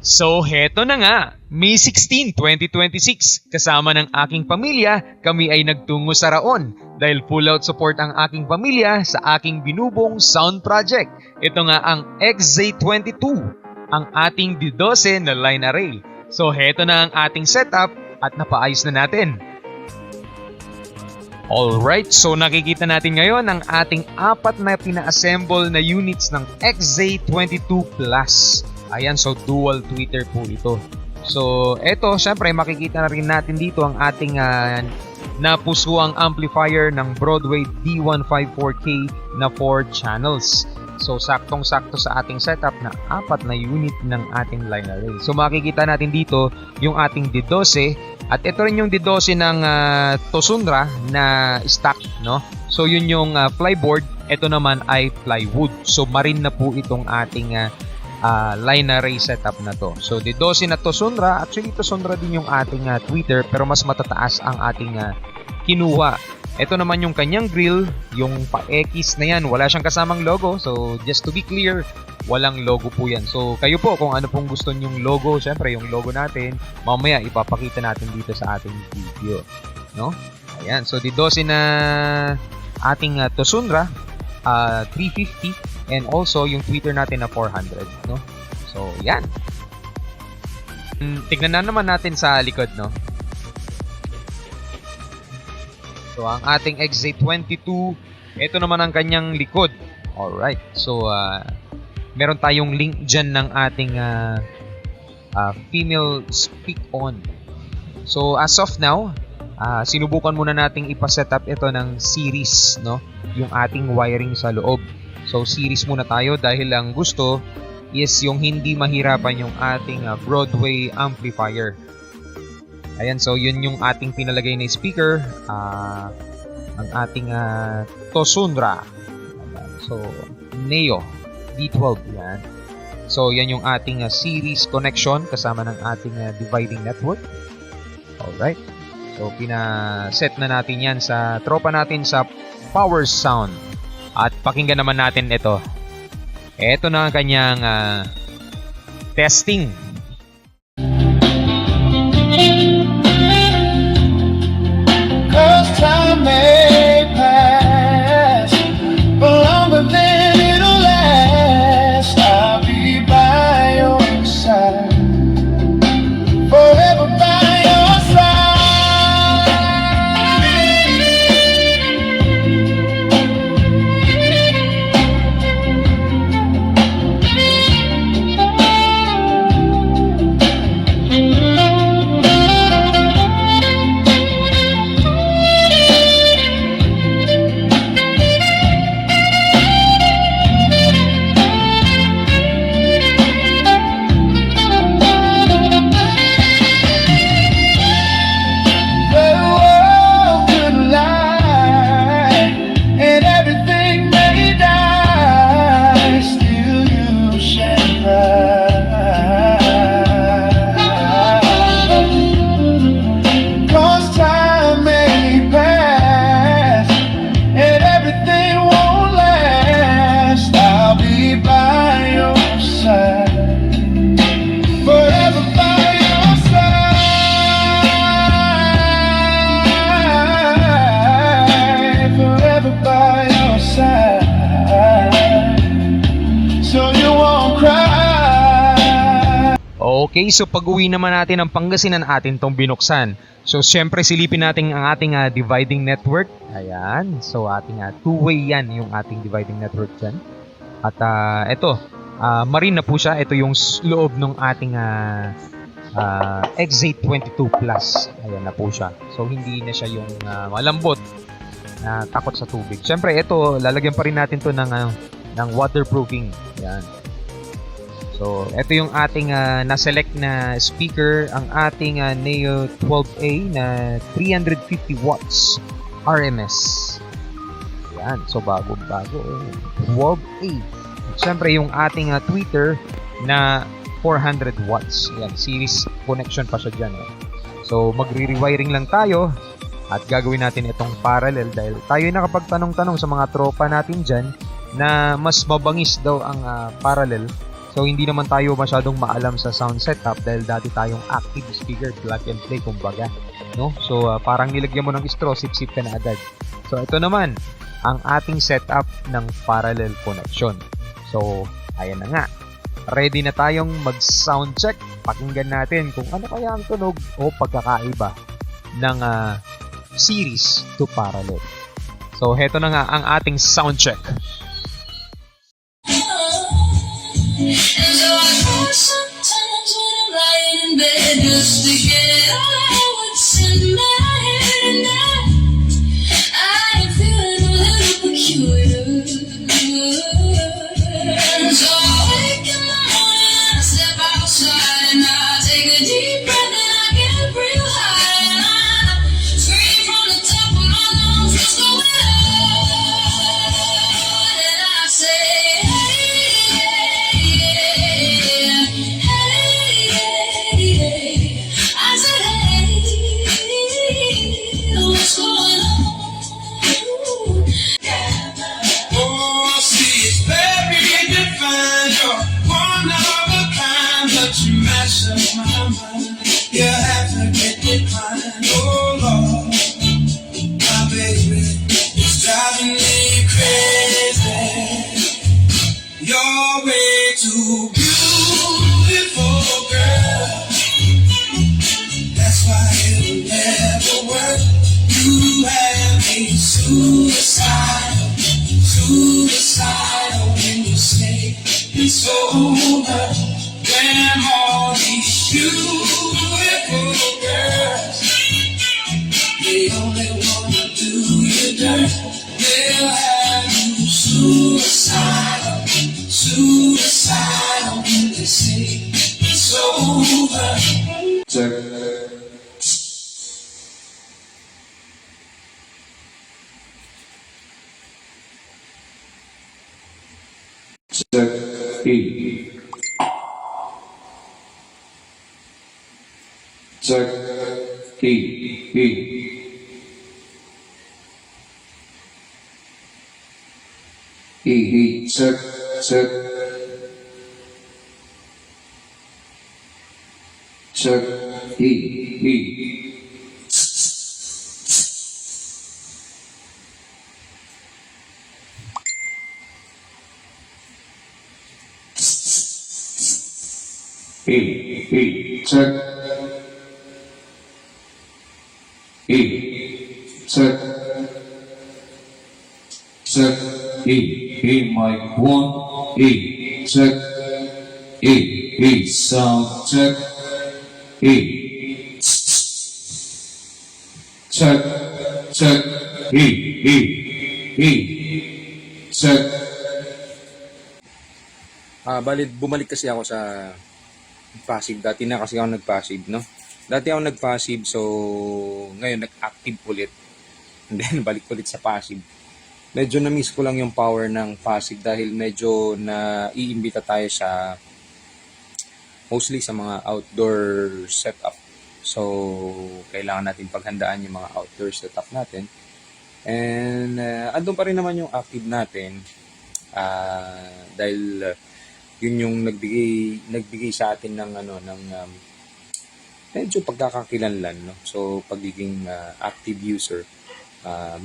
So heto na nga, May 16, 2026, kasama ng aking pamilya, kami ay nagtungo sa Raon dahil full out support ang aking pamilya sa aking binubong sound project. Ito nga ang XZ22, ang ating D12 na line array. So heto na ang ating setup at napaayos na natin. Alright, so nakikita natin ngayon ang ating apat na pina-assemble na units ng XZ22 Plus. Ayan, so dual tweeter po ito. So, eto, syempre makikita na rin natin dito ang ating napusuang amplifier ng Broadway D154K na 4 channels. So, saktong-sakto sa ating setup na apat na unit ng ating line array. So, makikita natin dito yung ating D12 at ito rin yung D12 ng Tosundra na stock, no? So, yun yung flyboard. Ito naman ay plywood. So, marin na po itong ating line array setup na to. So, D12 na Tosundra. Actually, Tosundra din yung ating tweeter pero mas matataas ang ating kinuha. Ito naman yung kanyang grill, yung pa-X na yan. Wala siyang kasamang logo. So, just to be clear, walang logo po yan. So, kayo po kung ano pong gusto nyong logo, syempre yung logo natin, mamaya ipapakita natin dito sa ating video. No? Ayan. So, D12 na ating Tosundra, 350. And also, yung tweeter natin na 400. No? So, yan. Tignan na naman natin sa likod, no? So, ang ating XZ22, ito naman ang kanyang likod. Alright. So, meron tayong link dyan ng ating female speak-on. So, as of now, sinubukan muna nating ipasetup ito ng series, no? Yung ating wiring sa loob. So, series muna tayo dahil ang gusto is yung hindi mahirapan yung ating Broadway amplifier. Ayan, so yun yung ating pinalagay na speaker, ang ating Tosundra. So, Neo D12 yan. So, yan yung ating series connection kasama ng ating dividing network. Alright. So, pina-set na natin yan sa tropa natin sa Power Sound. At pakinggan naman natin ito. Ito na ang kanyang testing. Cause time may pass, but longer than it'll last, I'll be by your side, forever by your side. Okay, so pag-uwi naman natin ng Pangasinan atin tong binuksan. So, syempre silipin natin ang ating dividing network. Ayan. So, ating two-way yan yung ating dividing network dyan. At ito, marin na po siya. Ito yung loob ng ating XZ22 Plus. Ayan na po siya. So, hindi na siya yung malambot na takot sa tubig. Syempre, ito, lalagyan pa rin natin to ng waterproofing. Ayan. So, ito yung ating na-select na speaker, ang ating Neo 12A na 350 watts RMS. Yan, so bago-bago. 12A. Siyempre, yung ating tweeter na 400 watts. Yan, series connection pa siya dyan. So, magre-rewiring lang tayo at gagawin natin itong parallel dahil tayo nakapagtanong-tanong sa mga tropa natin dyan na mas mabangis daw ang parallel So hindi naman tayo masyadong maalam sa sound setup dahil dati tayong active speaker, plug and play kumbaga, no? So parang nilagyan mo ng straw, sip-sip ka na agad. So ito naman ang ating setup ng parallel connection. So ayan na nga. Ready na tayong mag-sound check. Pakinggan natin kung ano kaya ang tunog o pagkakaiba ng series to parallel. So heto na nga ang ating sound check. And so I cry sometimes when I'm lying in bed just to get out what's in my head. And I am feeling a little peculiar. And so I wake in the morning and I step outside and I take a deep breath and I get real high and I scream from the top of my lungs, what's going on? And I say, Oh, see, it's very defined. You're one of a kind, but you mess up my mind. You have to get declined. Oh, Lord, my baby is driving me crazy. You're way too beautiful, girl. That's why it'll never work. You have me suicidal when you say it's over. When all these beautiful girls, they only wanna do you dirt. They'll have you suicidal when they say it's over. Check E. Check E. E. E. Check. Check. Check E. E. Check. Check. Check. Mic 1. Check. Sound check. Check. Check. Check. Bali, bumalik kasi ako sa passive. Dati na kasi ako nag-passive, no? Dati ako nag-passive, so ngayon nag-active ulit. And then, balik ulit sa passive. Medyo na-miss ko lang yung power ng passive dahil medyo naiimbita tayo sa mostly sa mga outdoor setup. So, kailangan natin paghandaan yung mga outdoor setup natin. And, andun pa rin naman yung active natin dahil yun yung nagbigay sa atin ng medyo pagkakakilanlan, no? So pagiging active user,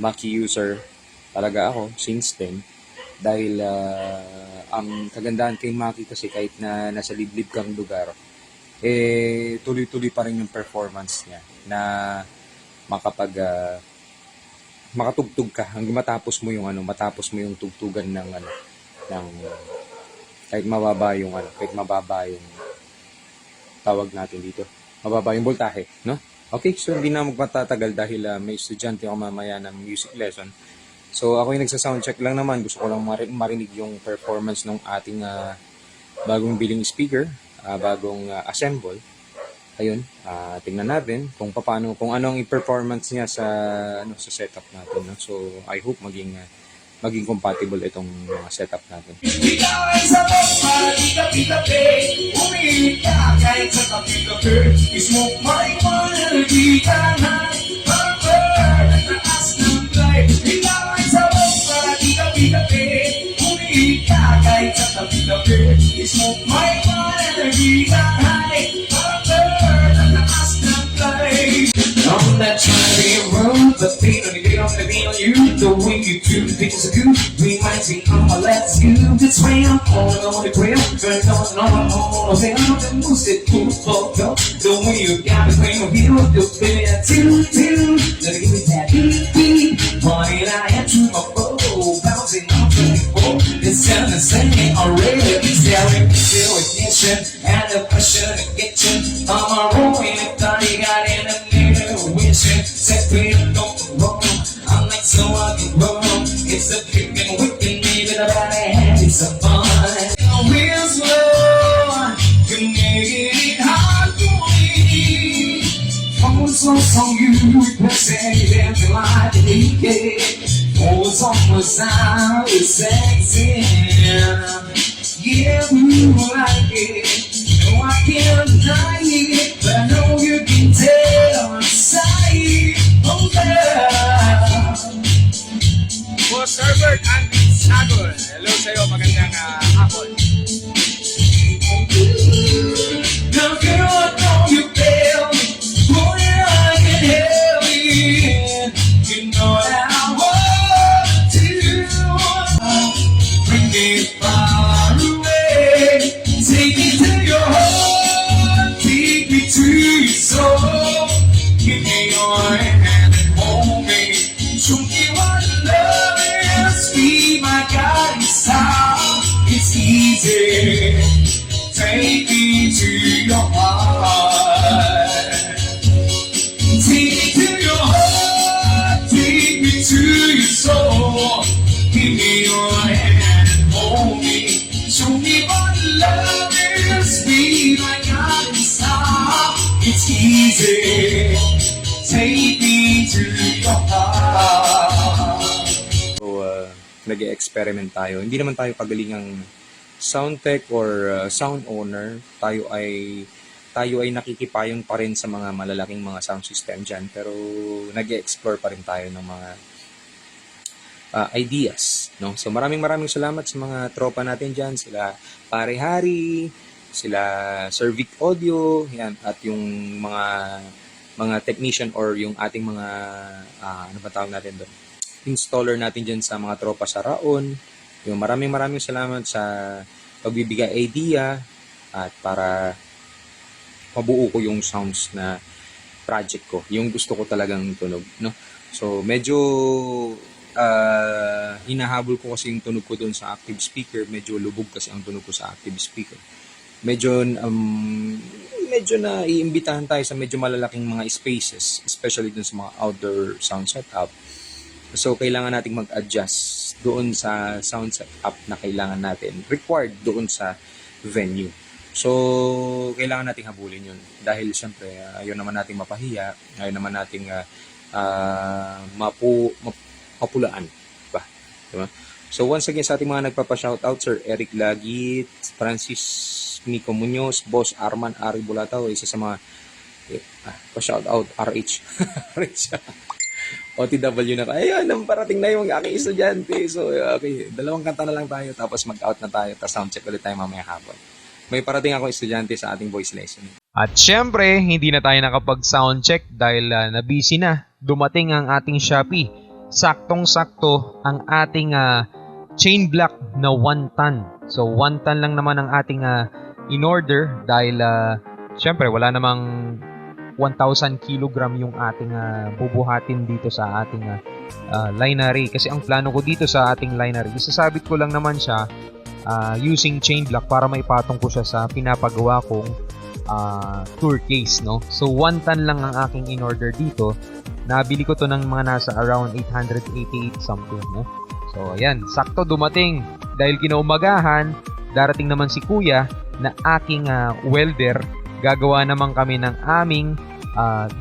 Maki user talaga ako since then dahil ang kagandahan kay Maki kasi kahit na nasa liblib kang lugar, tuloy-tuloy pa rin yung performance niya na makatugtog ka hanggang matapos mo yung tugtugan ng kahit mababa yung tawag natin dito. Mababa yung voltahe, no? Okay, so hindi na magpatatagal dahil may estudyante ako mamaya ng music lesson. So ako yung nagsa-sound check lang naman. Gusto ko lang marinig yung performance ng ating bagong biling speaker, bagong assemble. Ayun, tingnan natin kung anong i-performance niya sa setup natin, no? So I hope maging compatible itong mga setup natin. Ikaw ay sabog para di-ka-pita-pay. Umilit ka kahit sa kapita-pay. I-smoke marijuana, di ka na pang-burn. At taas ng life. Ikaw ay sabog para di-ka-pita-pay. Umilit ka kahit sa kapita-pay. I-smoke marijuana. the pain on the girl, the pain on you. The way you do the things are good. Reminds me of my last school. This way I'm on the grill. Burn on, say I'm the most that cool fuck up. The way you got me playing on you. The baby I do. Let me give me that beat. Money I am to my bow. Bouncing off the floor. It's sound the same already. It's there in the ignition. And the pressure to get you. I'm a rolling. Thought he got in a little wishing. Said we don't wrong. I'm like so I can wrong. It's a freaking wicked me that I had. It's a fun. Real slow. You make it hard for me. Oh, so you represent every life that we get. Oh, it's almost out of sexy. Yeah, you like it. No, I can't deny it, but I know you can tell inside. Oh, yeah. Boss Herbert and Sagol. Hello sa'yo, magandang hapon. Now, girl, I know you fail me. Boy, I can help you. You know that I want to. Bring me far away. Take me to your heart. Take me to your soul. Give me your hand and hold me. Show me what love is. Be my guiding star. It's easy. Take me to your heart. Take me to your heart. Take me to your soul. Give me your hand and hold me. Show me what love is. Be my guiding star. It's easy. Take me to your heart. So, nag-experiment tayo. Hindi naman tayo kagalingang sound tech or sound owner. Tayo ay nakikipayong pa rin sa mga malalaking mga sound system dyan. Pero nag-explore pa rin tayo ng mga ideas. No? So maraming salamat sa mga tropa natin dyan. Sila Pare Hari, sila Sir Vic Audio, yan, at yung mga technician or yung ating mga ano ba tawag natin doon? Installer natin dyan sa mga tropa sa Raon. Yung maraming salamat sa pagbibigay idea at para mabuo ko yung sounds na project ko. Yung gusto ko talagang tunog, no? So medyo hinahabol ko kasi yung tunog ko doon sa active speaker. Medyo lubog kasi ang tunog ko sa active speaker. Medyo na iimbitahan tayo sa medyo malalaking mga spaces, especially dun sa mga outdoor sound setup. So, kailangan nating mag-adjust doon sa sound setup na kailangan natin, required doon sa venue. So, kailangan nating habulin yun. Dahil, syempre, ayaw naman nating mapahiya, ayaw naman nating mapulaan. Ba? Diba? So, once again, sa ating mga nagpapa-shoutout, Sir Eric Lagit, Francis Nico Munoz, Boss Arman Ari Bulatao, isa sa mga pa-shoutout, RH. OTW na. Ayun, parating na yung aking estudyante. So, okay, dalawang kanta na lang tayo, tapos mag-out na tayo, tapos soundcheck ulit tayo mamaya hapon. May parating ako estudyante sa ating voice lesson. At syempre, hindi na tayo nakapag-soundcheck dahil na-busy na. Dumating ang ating Shopee. Saktong-sakto ang ating chain block na 1 ton. So, 1 ton lang naman ang ating in-order dahil syempre, wala namang 1,000 kilogram yung ating bubuhatin dito sa ating line array. Kasi ang plano ko dito sa ating line array, isasabit ko lang naman siya using chain block para maipatong ko siya sa pinapagawa kong tour case, no? So 1 ton lang ang aking in order dito. Nabili ko to ng mga nasa around 888 something, no? So ayan, sakto dumating dahil kinaumagahan, darating naman si Kuya na aking welder. Gagawa naman kami ng aming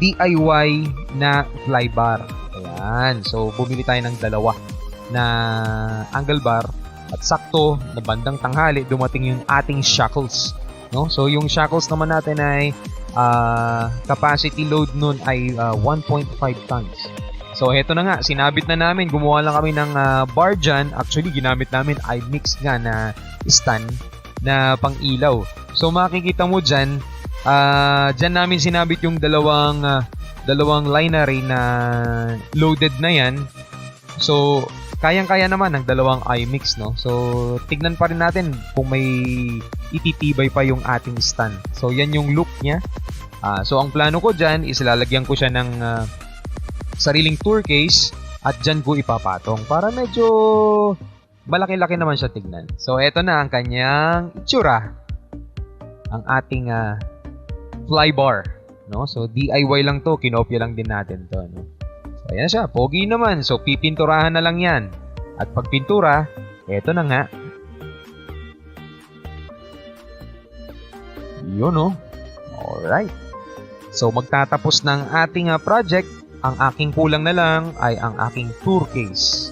DIY na fly bar. Ayan. So, bumili tayo ng 2 na angle bar. At sakto, na bandang tanghali, dumating yung ating shackles. No? So, yung shackles naman natin ay capacity load nun ay 1.5 tons. So, heto na nga. Sinabit na namin. Gumawa lang kami ng bar dyan. Actually, ginamit namin ay mix nga na stand na pang ilaw. So, makikita mo dyan, dyan namin sinabit yung 2 dalawang lineary na loaded na yan. So, kayang-kaya naman ng dalawang iMix, no? So, tignan pa rin natin kung may ititibay pa yung ating stand. So, yan yung look niya. So, ang plano ko dyan is lalagyan ko siya ng sariling tour case at dyan ko ipapatong para medyo malaki-laki naman siya tignan. So, eto na ang kanyang itsura. Ang ating fly bar, no? So, DIY lang to. Kinopya lang din natin to, no? So, ayan siya. Pogi naman. So, pipinturahan na lang yan. At pag pintura, eto na nga. Yun, no? Alright. So, magtatapos ng ating project. Ang aking kulang na lang ay ang aking tour case.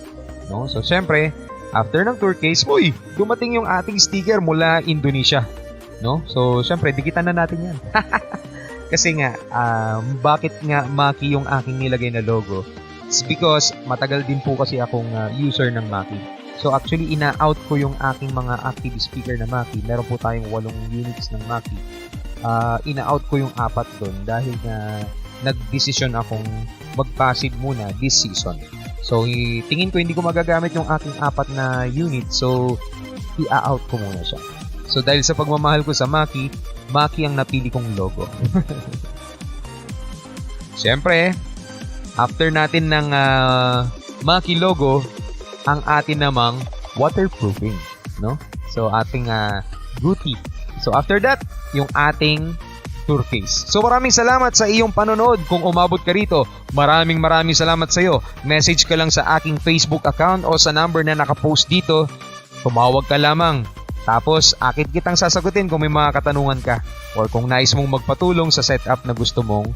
No? So, syempre, after ng tour case, uy, dumating yung ating sticker mula Indonesia. No? So, syempre, dikitan na natin yan. Kasi nga, bakit nga Maki yung aking nilagay na logo? It's because matagal din po kasi akong user ng Maki. So, actually, ina-out ko yung aking mga active speaker na Maki. Meron po tayong 8 units ng Maki. Ina-out ko yung 4 doon dahil na nag-decision akong mag-passive muna this season. So, tingin ko hindi ko magagamit yung aking 4 na unit. So, i-out ko muna siya. So, dahil sa pagmamahal ko sa Maki, Maki ang napili kong logo. Siyempre, after natin ng Maki logo, ang atin namang waterproofing, no? So, ating duty. So, after that, yung ating tour case. So, maraming salamat sa iyong panonood. Kung umabot ka rito, maraming salamat sa iyo. Message ka lang sa aking Facebook account o sa number na nakapost dito. Tumawag ka lamang. Tapos, akit kitang sasagutin kung may mga katanungan ka or kung nais mong magpatulong sa setup na gusto mong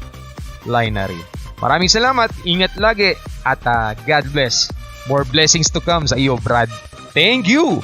lineary. Maraming salamat, ingat lagi, at God bless. More blessings to come sa iyo, Brad. Thank you!